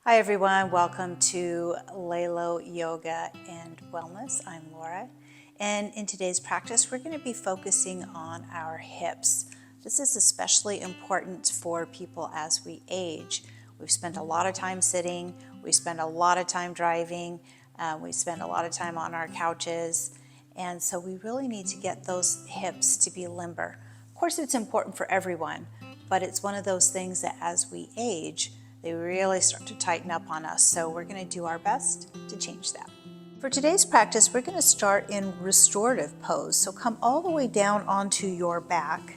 Hi everyone, welcome to Lalo Yoga and Wellness. I'm Laura, and in today's practice we're going to be focusing on our hips. This is especially important for people as we age. We've spent a lot of time sitting, we spend a lot of time driving, we spend a lot of time on our couches, and so we really need to get those hips to be limber. Of course, it's important for everyone, but it's one of those things that as we age, they really start to tighten up on us. So we're going to do our best to change that. For today's practice, we're going to start in restorative pose. So come all the way down onto your back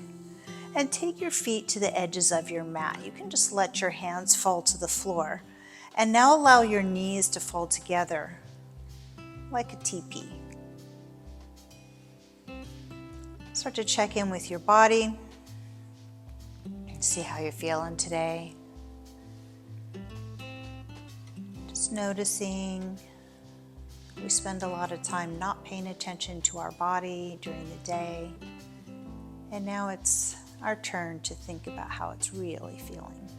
and take your feet to the edges of your mat. You can just let your hands fall to the floor. And now allow your knees to fall together like a teepee. Start to check in with your body. See how you're feeling today. Just noticing we spend a lot of time not paying attention to our body during the day, and now it's our turn to think about how it's really feeling.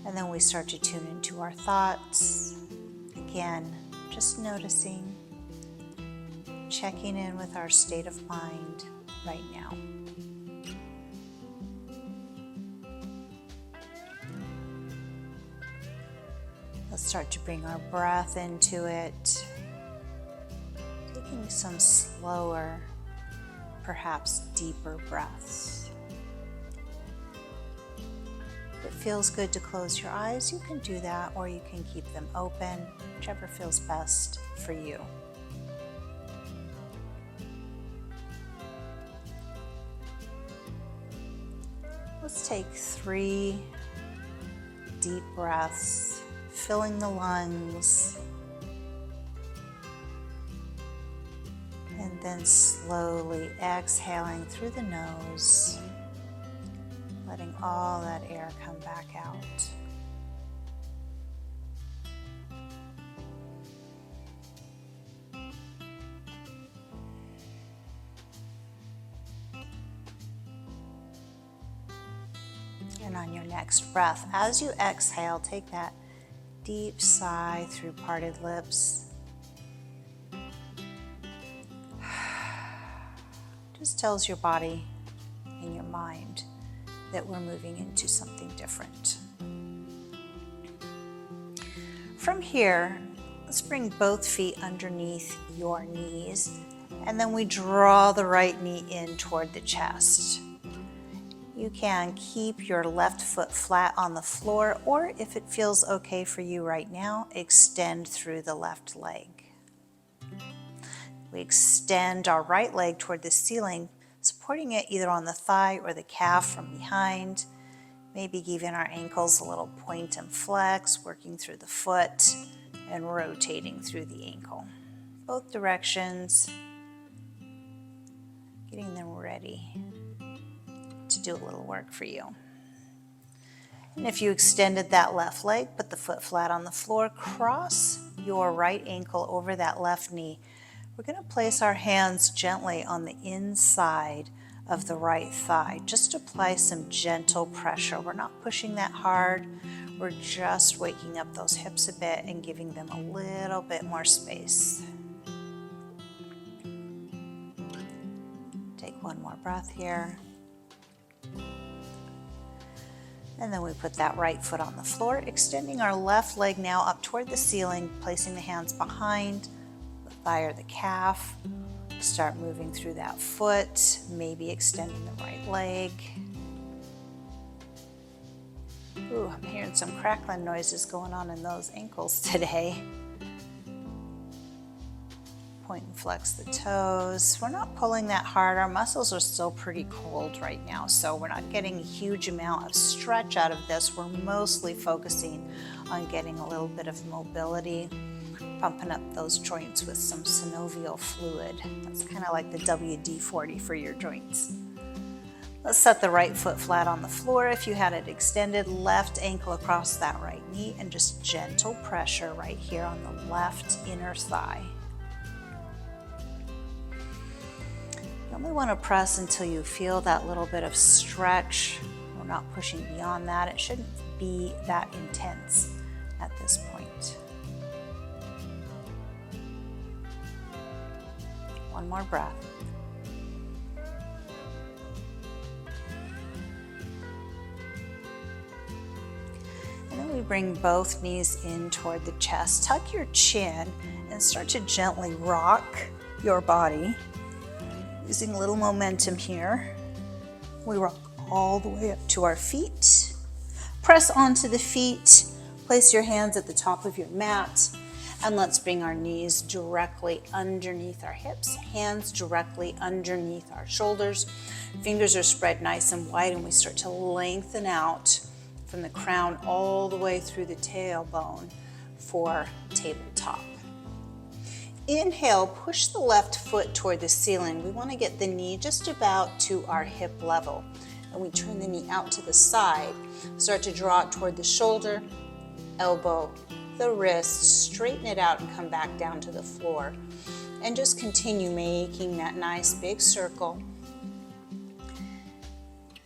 And then we start to tune into our thoughts. Again, just noticing, checking in with our state of mind right now. Let's start to bring our breath into it, taking some slower, perhaps deeper breaths. If it feels good to close your eyes, you can do that, or you can keep them open, whichever feels best for you. Let's take 3 deep breaths, filling the lungs, and then slowly exhaling through the nose, letting all that air come back out. And on your next breath, as you exhale, take that deep sigh through parted lips. Just tells your body and your mind that we're moving into something different. From here, let's bring both feet underneath your knees, and then we draw the right knee in toward the chest. You can keep your left foot flat on the floor, or if it feels okay for you right now, extend through the left leg. We extend our right leg toward the ceiling, supporting it either on the thigh or the calf from behind, maybe giving our ankles a little point and flex, working through the foot and rotating through the ankle. Both directions, getting them ready to do a little work for you. And if you extended that left leg, put the foot flat on the floor, cross your right ankle over that left knee. We're going to place our hands gently on the inside of the right thigh. Just apply some gentle pressure. We're not pushing that hard. We're just waking up those hips a bit and giving them a little bit more space. Take one more breath here. And then we put that right foot on the floor, extending our left leg now up toward the ceiling, placing the hands behind the thigh or the calf. Start moving through that foot, maybe extending the right leg. Ooh, I'm hearing some crackling noises going on in those ankles today. Point and flex the toes. We're not pulling that hard. Our muscles are still pretty cold right now, so we're not getting a huge amount of stretch out of this. We're mostly focusing on getting a little bit of mobility, pumping up those joints with some synovial fluid. That's kind of like the WD-40 for your joints. Let's set the right foot flat on the floor. If you had it extended, left ankle across that right knee, and just gentle pressure right here on the left inner thigh. You only want to press until you feel that little bit of stretch or We're not pushing beyond that. It shouldn't be that intense at this point. One more breath. And then we bring both knees in toward the chest. Tuck your chin and start to gently rock your body. Using a little momentum here. We rock all the way up to our feet. Press onto the feet. Place your hands at the top of your mat. And let's bring our knees directly underneath our hips, hands directly underneath our shoulders. Fingers are spread nice and wide, and we start to lengthen out from the crown all the way through the tailbone for tabletop. Inhale, push the left foot toward the ceiling. We want to get the knee just about to our hip level. And we turn the knee out to the side. Start to draw it toward the shoulder, elbow, the wrist, straighten it out and come back down to the floor. And just continue making that nice big circle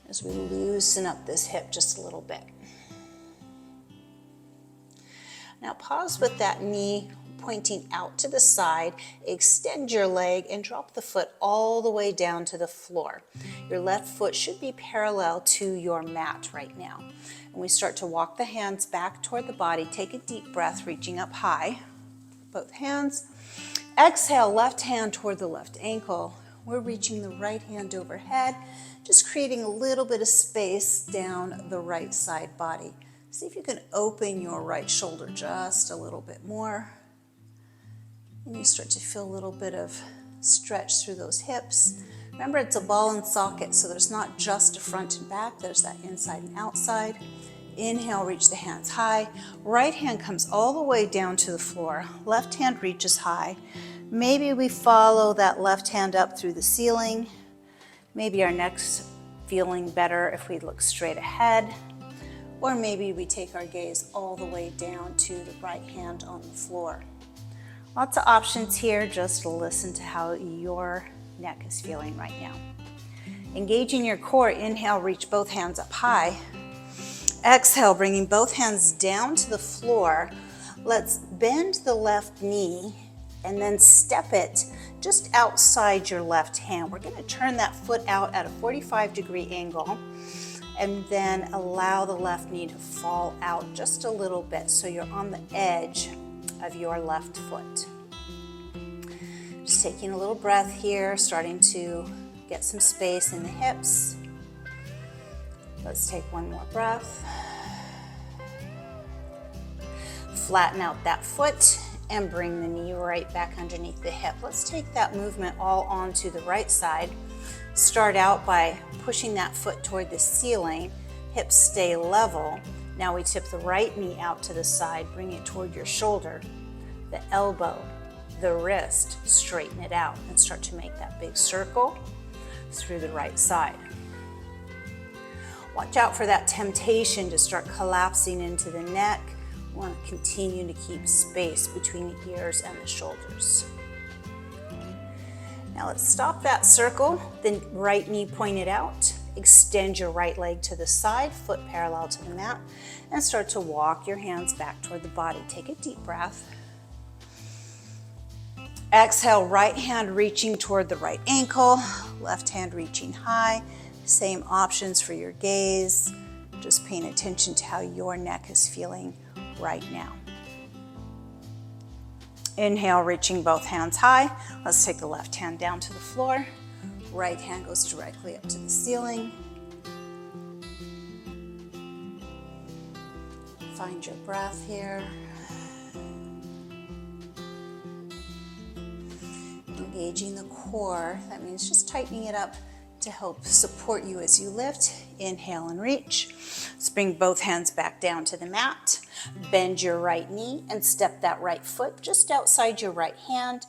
as we loosen up this hip just a little bit. Now pause with that knee pointing out to the side, extend your leg and drop the foot all the way down to the floor. Your left foot should be parallel to your mat right now. And we start to walk the hands back toward the body. Take a deep breath, reaching up high. Both hands. Exhale, left hand toward the left ankle. We're reaching the right hand overhead, just creating a little bit of space down the right side body. See if you can open your right shoulder just a little bit more. And you start to feel a little bit of stretch through those hips. Remember, it's a ball and socket, so there's not just a front and back, there's that inside and outside. Inhale, reach the hands high. Right hand comes all the way down to the floor. Left hand reaches high. Maybe we follow that left hand up through the ceiling. Maybe our neck's feeling better if we look straight ahead. Or maybe we take our gaze all the way down to the right hand on the floor. Lots of options here, just listen to how your neck is feeling right now. Engaging your core, inhale, reach both hands up high. Exhale, bringing both hands down to the floor. Let's bend the left knee and then step it just outside your left hand. We're gonna turn that foot out at a 45-degree angle and then allow the left knee to fall out just a little bit so you're on the edge of your left foot. Just taking a little breath here, starting to get some space in the hips. Let's take one more breath. Flatten out that foot and bring the knee right back underneath the hip. Let's take that movement all onto the right side. Start out by pushing that foot toward the ceiling. Hips stay level. Now we tip the right knee out to the side, bring it toward your shoulder, the elbow, the wrist, straighten it out and start to make that big circle through the right side. Watch out for that temptation to start collapsing into the neck. We want to continue to keep space between the ears and the shoulders. Now let's stop that circle, then right knee pointed out. Extend your right leg to the side, foot parallel to the mat, and start to walk your hands back toward the body. Take a deep breath. Exhale, right hand reaching toward the right ankle, left hand reaching high. Same options for your gaze. Just paying attention to how your neck is feeling right now. Inhale, reaching both hands high. Let's take the left hand down to the floor. Right hand goes directly up to the ceiling. Find your breath here. Engaging the core. That means just tightening it up to help support you as you lift. Inhale and reach. Let's bring both hands back down to the mat. Bend your right knee and step that right foot just outside your right hand,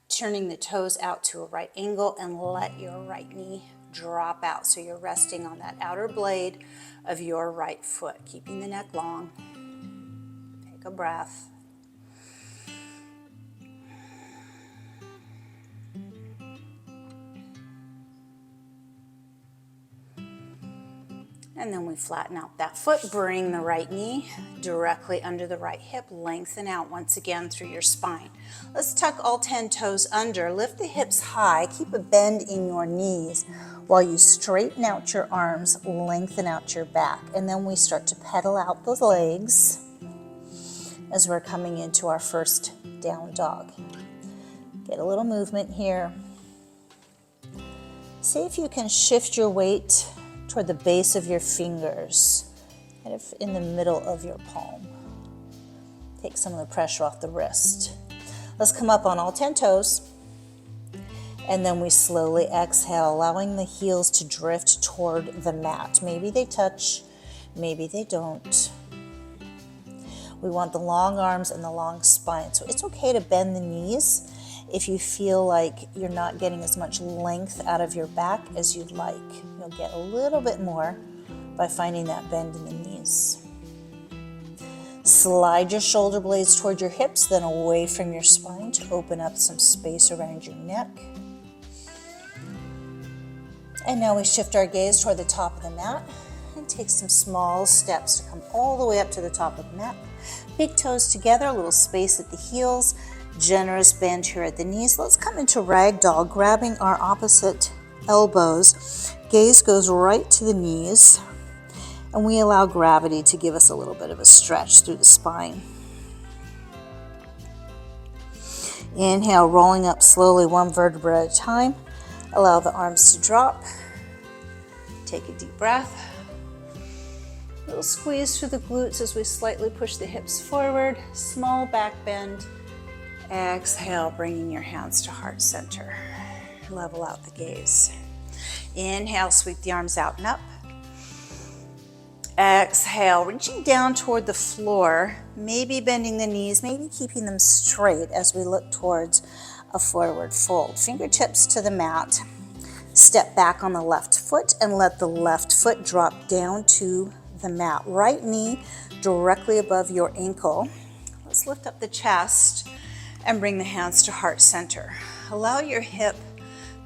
turning the toes out to a right angle, and let your right knee drop out so you're resting on that outer blade of your right foot, keeping the neck long. Take a breath. And then we flatten out that foot, bring the right knee directly under the right hip, lengthen out once again through your spine. Let's tuck all 10 toes under, lift the hips high, keep a bend in your knees while you straighten out your arms, lengthen out your back. And then we start to pedal out those legs as we're coming into our first down dog. Get a little movement here. See if you can shift your weight toward the base of your fingers, kind of in the middle of your palm. Take some of the pressure off the wrist. Let's come up on all 10 toes, and then we slowly exhale, allowing the heels to drift toward the mat. Maybe they touch, maybe they don't. We want the long arms and the long spine, so it's okay to bend the knees if you feel like you're not getting as much length out of your back as you'd like. You'll get a little bit more by finding that bend in the knees. Slide your shoulder blades toward your hips, then away from your spine to open up some space around your neck. And now we shift our gaze toward the top of the mat and take some small steps to come all the way up to the top of the mat. Big toes together, a little space at the heels, generous bend here at the knees. Let's come into ragdoll, grabbing our opposite elbows. Gaze goes right to the knees, and we allow gravity to give us a little bit of a stretch through the spine. Inhale, rolling up slowly, one vertebra at a time. Allow the arms to drop. Take a deep breath. A little squeeze through the glutes as we slightly push the hips forward. Small back bend. Exhale, bringing your hands to heart center. Level out the gaze. Inhale, sweep the arms out and up. Exhale, reaching down toward the floor, maybe bending the knees, maybe keeping them straight as we look towards a forward fold. Fingertips to the mat. Step back on the left foot and let the left foot drop down to the mat. Right knee directly above your ankle. Let's lift up the chest and bring the hands to heart center. Allow your hip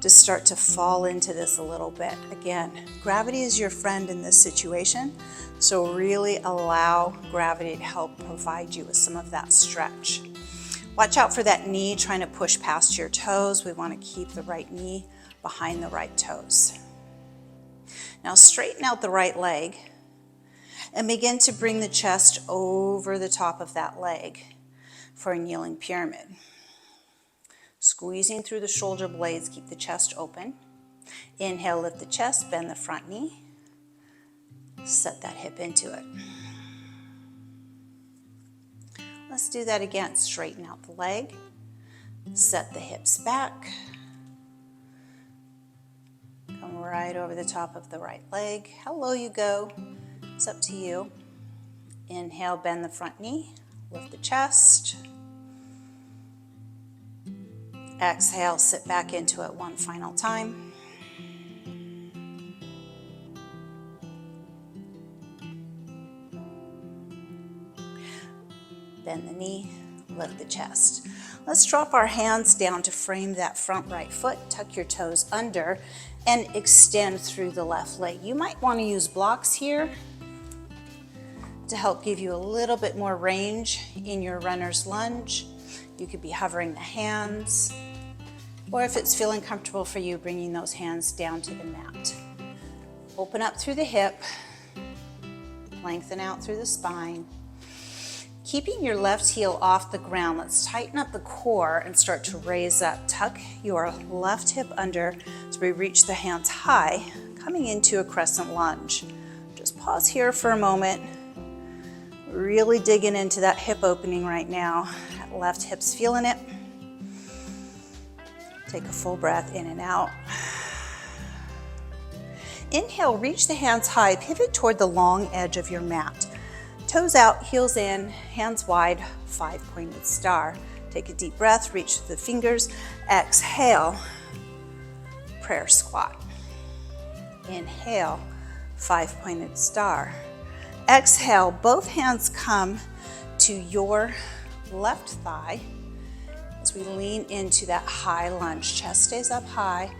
to start to fall into this a little bit. Again, gravity is your friend in this situation, so really allow gravity to help provide you with some of that stretch. Watch out for that knee trying to push past your toes. We want to keep the right knee behind the right toes. Now straighten out the right leg and begin to bring the chest over the top of that leg for a kneeling pyramid. Squeezing through the shoulder blades, keep the chest open. Inhale, lift the chest, bend the front knee. Set that hip into it. Let's do that again. Straighten out the leg. Set the hips back. Come right over the top of the right leg. How low you go, it's up to you. Inhale, bend the front knee. Lift the chest. Exhale, sit back into it one final time. Bend the knee, lift the chest. Let's drop our hands down to frame that front right foot. Tuck your toes under and extend through the left leg. You might want to use blocks here to help give you a little bit more range in your runner's lunge. You could be hovering the hands, or if it's feeling comfortable for you, bringing those hands down to the mat. Open up through the hip, lengthen out through the spine. Keeping your left heel off the ground, let's tighten up the core and start to raise up. Tuck your left hip under as we reach the hands high, coming into a crescent lunge. Just pause here for a moment. Really digging into that hip opening right now. That left hip's feeling it. Take a full breath in and out. Inhale, reach the hands high, pivot toward the long edge of your mat. Toes out, heels in, hands wide, 5-pointed star. Take a deep breath, reach the fingers. Exhale, prayer squat. Inhale, 5-pointed star. Exhale, both hands come to your left thigh as we lean into that high lunge. Chest stays up high.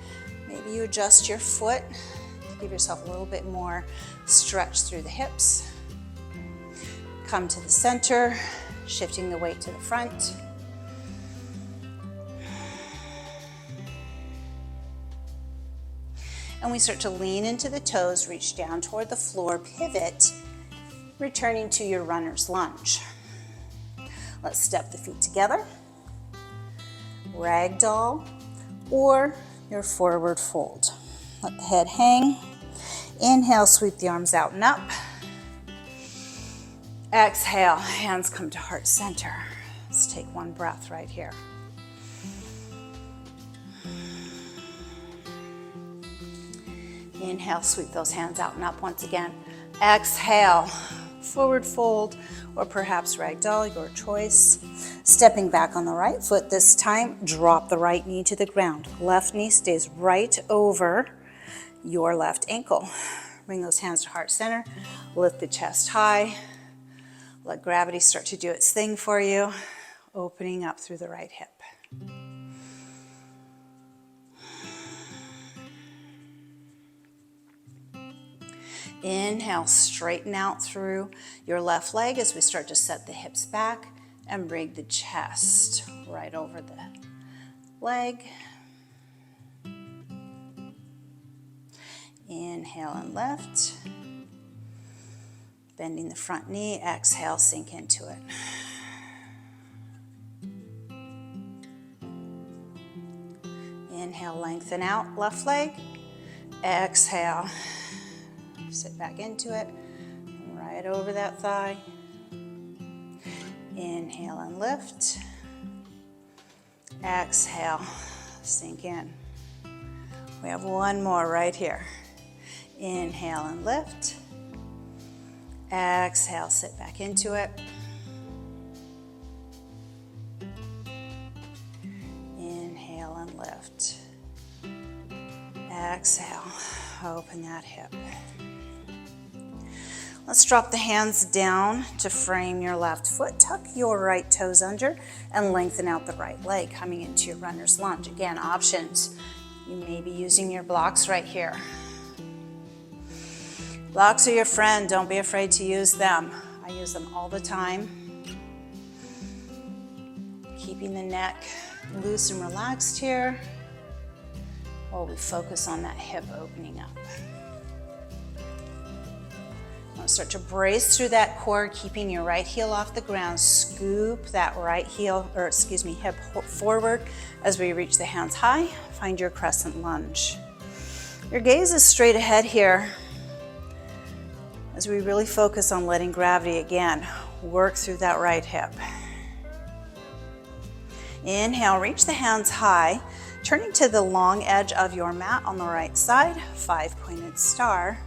Maybe you adjust your foot to Give yourself a little bit more stretch through the hips. Come to the center, shifting the weight to the front. And we start to lean into the toes, reach down toward the floor, pivot, returning to your runner's lunge. Let's step the feet together, ragdoll, or your forward fold. Let the head hang. Inhale, sweep the arms out and up. Exhale, hands come to heart center. Let's take one breath right here. Inhale, sweep those hands out and up once again. Exhale, forward fold, or perhaps ragdoll, your choice. Stepping back on the right foot this time, drop the right knee to the ground. Left knee stays right over your left ankle. Bring those hands to heart center. Lift the chest high. Let gravity start to do its thing for you, opening up through the right hip. Inhale, straighten out through your left leg as we start to set the hips back and bring the chest right over the leg. Inhale and lift. Bending the front knee, exhale, sink into it. Inhale, lengthen out, left leg. Exhale. Sit back into it, right over that thigh. Inhale and lift. Exhale, sink in. We have one more right here. Inhale and lift. Exhale, sit back into it. Inhale and lift. Exhale, open that hip. Let's drop the hands down to frame your left foot. Tuck your right toes under and lengthen out the right leg, coming into your runner's lunge. Again, options. You may be using your blocks right here. Blocks are your friend. Don't be afraid to use them. I use them all the time. Keeping the neck loose and relaxed here while we focus on that hip opening up. Start to brace through that core, keeping your right heel off the ground. Scoop that right heel, hip forward as we reach the hands high. Find your crescent lunge. Your gaze is straight ahead here as we really focus on letting gravity again work through that right hip. Inhale, reach the hands high, turning to the long edge of your mat on the right side, 5-pointed star.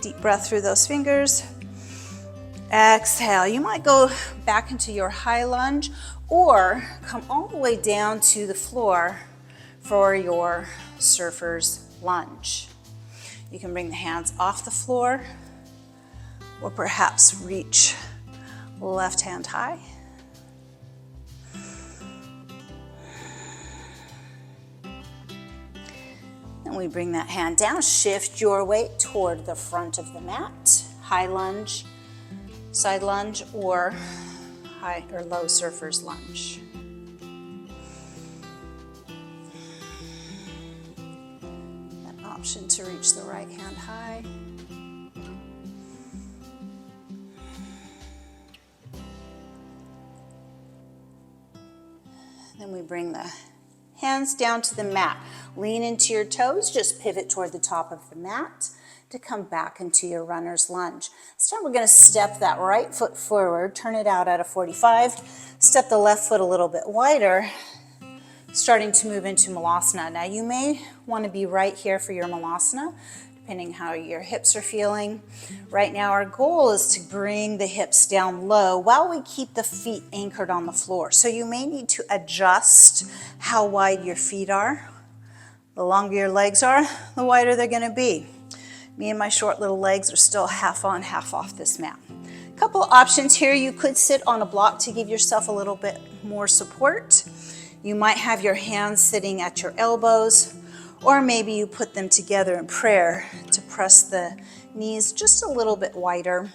Deep breath through those fingers. Exhale. You might go back into your high lunge or come all the way down to the floor for your surfer's lunge. You can bring the hands off the floor or perhaps reach left hand high. And we bring that hand down, shift your weight toward the front of the mat. High lunge, side lunge, or high or low surfer's lunge. An option to reach the right hand high. Then we bring the hands down to the mat. Lean into your toes, just pivot toward the top of the mat to come back into your runner's lunge. This time we're going to step that right foot forward, turn it out at a 45, step the left foot a little bit wider, starting to move into Malasana. Now you may want to be right here for your Malasana, depending how your hips are feeling. Right now our goal is to bring the hips down low while we keep the feet anchored on the floor. So you may need to adjust how wide your feet are. The longer your legs are, the wider they're going to be. Me and my short little legs are still half on, half off this mat. Couple options here. You could sit on a block to give yourself a little bit more support. You might have your hands sitting at your elbows, or maybe you put them together in prayer to press the knees just a little bit wider.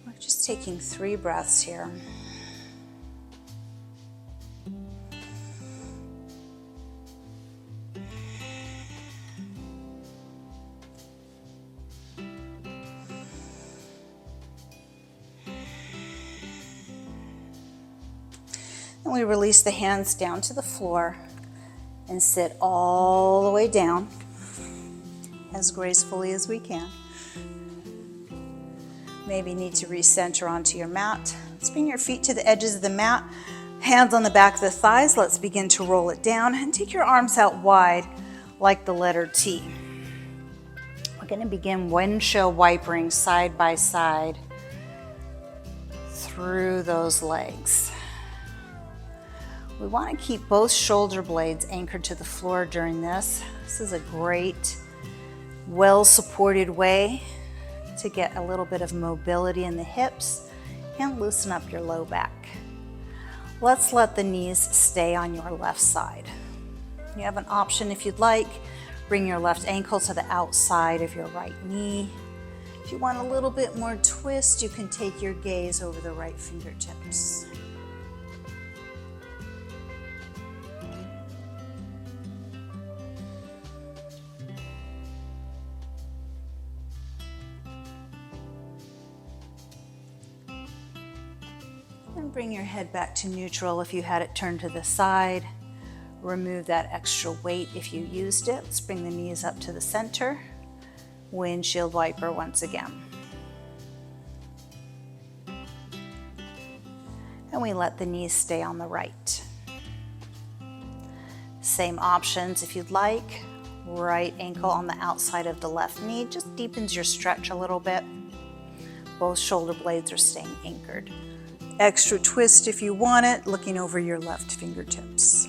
We're just taking 3 breaths here. And we release the hands down to the floor and sit all the way down as gracefully as we can. Maybe you need to recenter onto your mat. Let's bring your feet to the edges of the mat, hands on the back of the thighs. Let's begin to roll it down and take your arms out wide like the letter T. We're going to begin windshield wipering side by side through those legs. We want to keep both shoulder blades anchored to the floor during this. This is a great, well-supported way to get a little bit of mobility in the hips and loosen up your low back. Let's let the knees stay on your left side. You have an option if you'd like. Bring your left ankle to the outside of your right knee. If you want a little bit more twist, you can take your gaze over the right fingertips. And bring your head back to neutral if you had it turned to the side. Remove that extra weight if you used it. Let's bring the knees up to the center. Windshield wiper once again. And we let the knees stay on the right. Same options if you'd like. Right ankle on the outside of the left knee just deepens your stretch a little bit. Both shoulder blades are staying anchored. Extra twist if you want it, looking over your left fingertips.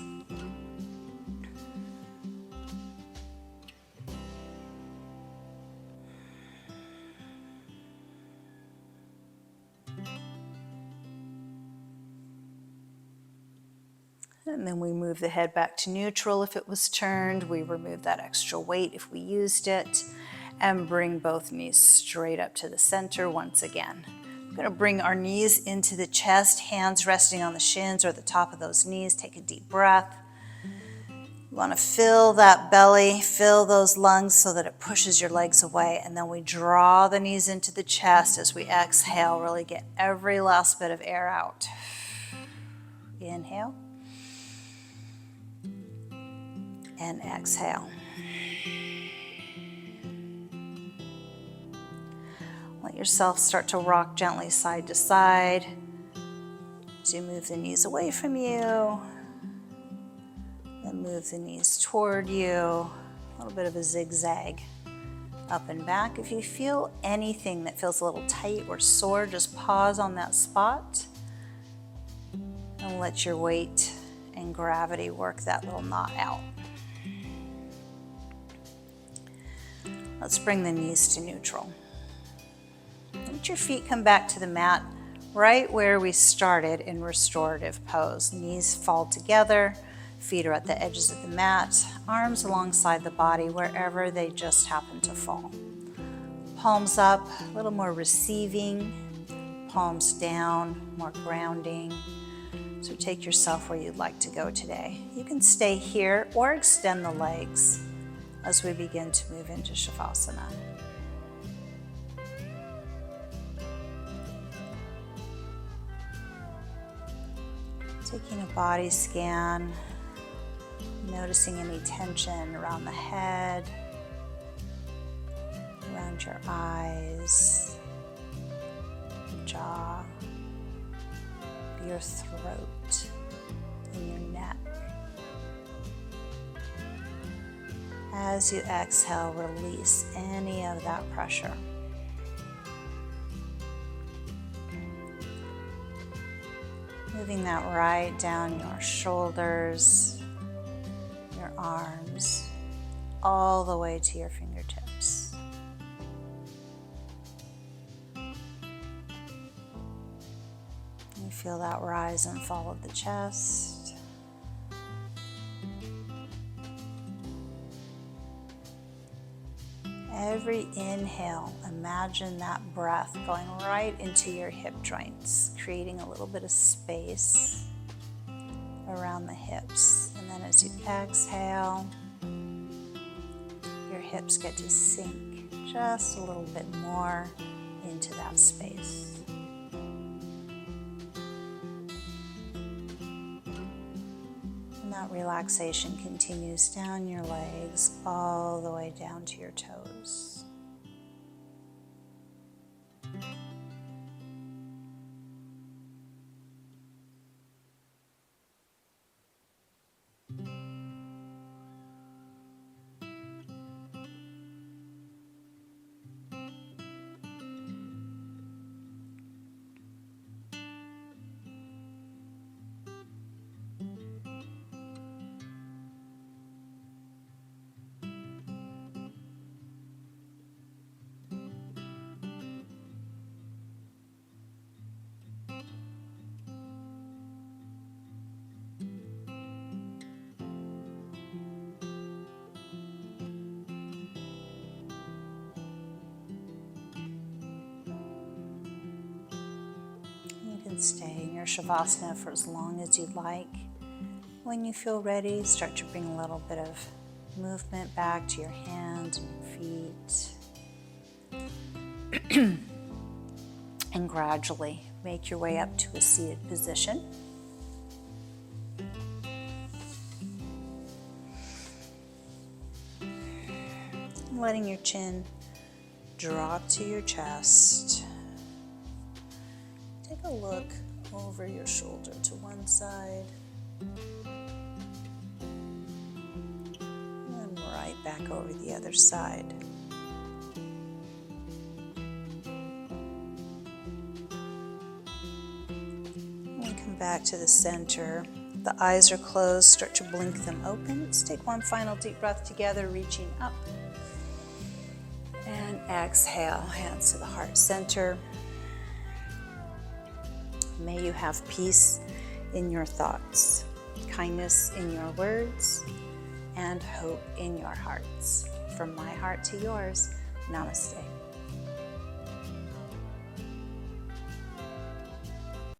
And then we move the head back to neutral if it was turned. We remove that extra weight if we used it. And bring both knees straight up to the center once again. We're going to bring our knees into the chest, hands resting on the shins or the top of those knees. Take a deep breath. You want to fill that belly, fill those lungs so that it pushes your legs away. And then we draw the knees into the chest as we exhale. Really get every last bit of air out. Inhale. And exhale. Let yourself start to rock gently side to side as you move the knees away from you, then move the knees toward you. A little bit of a zigzag up and back. If you feel anything that feels a little tight or sore, just pause on that spot and let your weight and gravity work that little knot out. Let's bring the knees to neutral. Let your feet come back to the mat right where we started in restorative pose. Knees fall together, feet are at the edges of the mat, arms alongside the body wherever they just happen to fall. Palms up, a little more receiving, palms down, more grounding. So take yourself where you'd like to go today. You can stay here or extend the legs as we begin to move into Shavasana. Taking a body scan, noticing any tension around the head, around your eyes, your jaw, your throat, and your neck. As you exhale, release any of that pressure. Moving that right down your shoulders, your arms, all the way to your fingertips. Feel that rise and fall of the chest. Every inhale, imagine that breath going right into your hip joints, creating a little bit of space around the hips. And then as you exhale, your hips get to sink just a little bit more into that space. And that relaxation continues down your legs all the way down to your toes. You can stay in your Shavasana for as long as you'd like. When you feel ready, start to bring a little bit of movement back to your hands and your feet. And gradually make your way up to a seated position. Letting your chin drop to your chest. Take a look over your shoulder to one side and right back over the other side. And come back to the center. The eyes are closed. Start to blink them open. Let's take one final deep breath together, reaching up. And exhale, hands to the heart center. May you have peace in your thoughts, kindness in your words, and hope in your hearts. From my heart to yours, namaste.